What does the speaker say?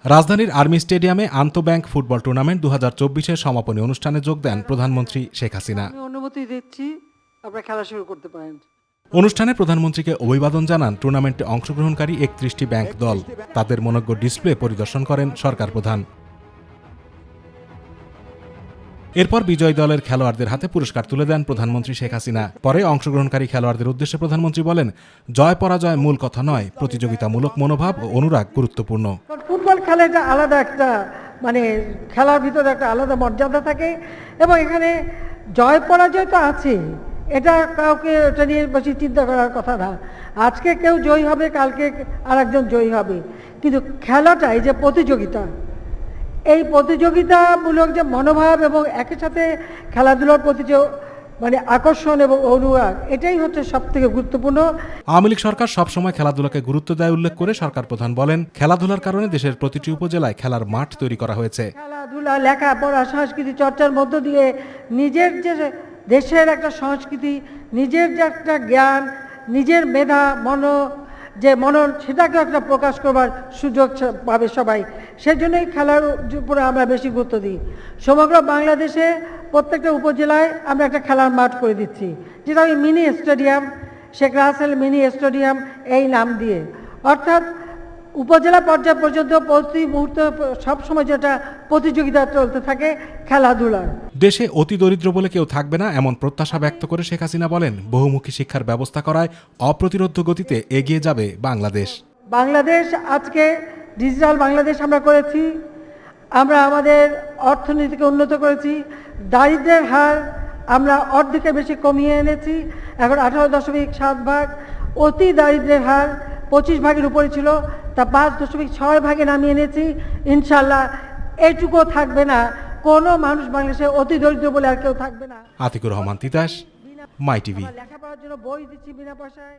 রাজধানীর আর্মি স্টেডিয়ামে আন্তঃব্যাংক football tournament 2024-এর সমাপনী অনুষ্ঠানে যোগ দেন প্রধানমন্ত্রী শেখ হাসিনা। অনুমতি দিচ্ছি, আপনারা খেলা শুরু করতে পারেন। অনুষ্ঠানে প্রধানমন্ত্রীকে অভিবাদন জানান টুর্নামেন্টে অংশগ্রহণকারী 31টি ব্যাংক দল। তাদের মনোজ্ঞ ডিসপ্লে পরিদর্শন করেন সরকার প্রধান। এরপর বিজয়ী দলের খেলোয়াড়দের হাতে পুরস্কার তুলে দেন প্রধানমন্ত্রী শেখ হাসিনা। পরে অংশগ্রহণকারী খেলোয়াড়দের উদ্দেশ্যে প্রধানমন্ত্রী বলেন, জয় পরাজয় মূল কথা নয়, প্রতিযোগিতামূলক মনোভাব ও অনুরাগ গুরুত্বপূর্ণ। ফুটবল খেলা এটা আলাদা একটা খেলার ভিতরে একটা আলাদা মর্যাদা থাকে, এবং এখানে জয় পরাজয় তো আছে, এটা কাউকে এটা নিয়ে বেশি চিন্তা করার কথা না। আজকে কেউ জয়ী হবে, কালকে আরেকজন জয়ী হবে, কিন্তু খেলাটা এই যে প্রতিযোগিতা, এই প্রতিযোগিতামূলক যে মনোভাব এবং একই সাথে খেলাধুলার প্রতি যে আকর্ষণ এবং অনুরাগ, এটাই হচ্ছে সবথেকে গুরুত্বপূর্ণ। আওয়ামী লীগ সরকার সবসময় খেলাধুলাকে গুরুত্ব দেয় উল্লেখ করে সরকার প্রধান বলেন, খেলাধুলার কারণে দেশের প্রতিটি উপজেলায় খেলার মাঠ তৈরি করা হয়েছে। খেলাধুলা, লেখাপড়া, সংস্কৃতি চর্চার মধ্য দিয়ে নিজের যে দেশের একটা সংস্কৃতি, নিজের যে একটা জ্ঞান, নিজের মেধা, মনন সেটাকে একটা প্রকাশ করবার সুযোগ পাবে সবাই। সেজন্যই খেলার উপরে আমরা বেশি গুরুত্ব দিই। সমগ্র বাংলাদেশে প্রত্যেকটা উপজেলায় আমরা একটা খেলার মাঠ করে দিচ্ছি, যেটা ওই mini stadium, Sheikh Russel mini stadium এই নাম দিয়ে। অর্থাৎ উপজেলা পর্যায় পর্যন্ত প্রতি মুহূর্তে সবসময় যেটা প্রতিযোগিতা চলতে থাকে খেলাধুলার। দেশে অতি দরিদ্র বলে কেউ থাকবে না, এমন প্রত্যাশা ব্যক্ত করে শেখ হাসিনা বলেন, বহুমুখী শিক্ষার ব্যবস্থা করায় অপ্রতিরোধ্য গতিতে এগিয়ে যাবে বাংলাদেশ। বাংলাদেশ আজকে ডিজিটাল বাংলাদেশ আমরা করেছি, আমরা আমাদের অর্থনীতিকে উন্নত করেছি, দারিদ্র্যের হার আমরা অর্ধেকের বেশি কমিয়ে এনেছি, এখন 18.7 অতি দারিদ্র্যের হার 25 ভাগের উপরে ছিল, তা 5.6 ভাগে নামিয়ে এনেছি। ইনশাল্লাহ এইটুকুও থাকবে না, কোনো মানুষ বাংলাদেশে অতি দরিদ্র বলে আর কেউ থাকবে না। আতিকুর রহমান তিতাস, মাই টিভি। লেখাপড়ার জন্য বই দিচ্ছি বিনা পয়সায়।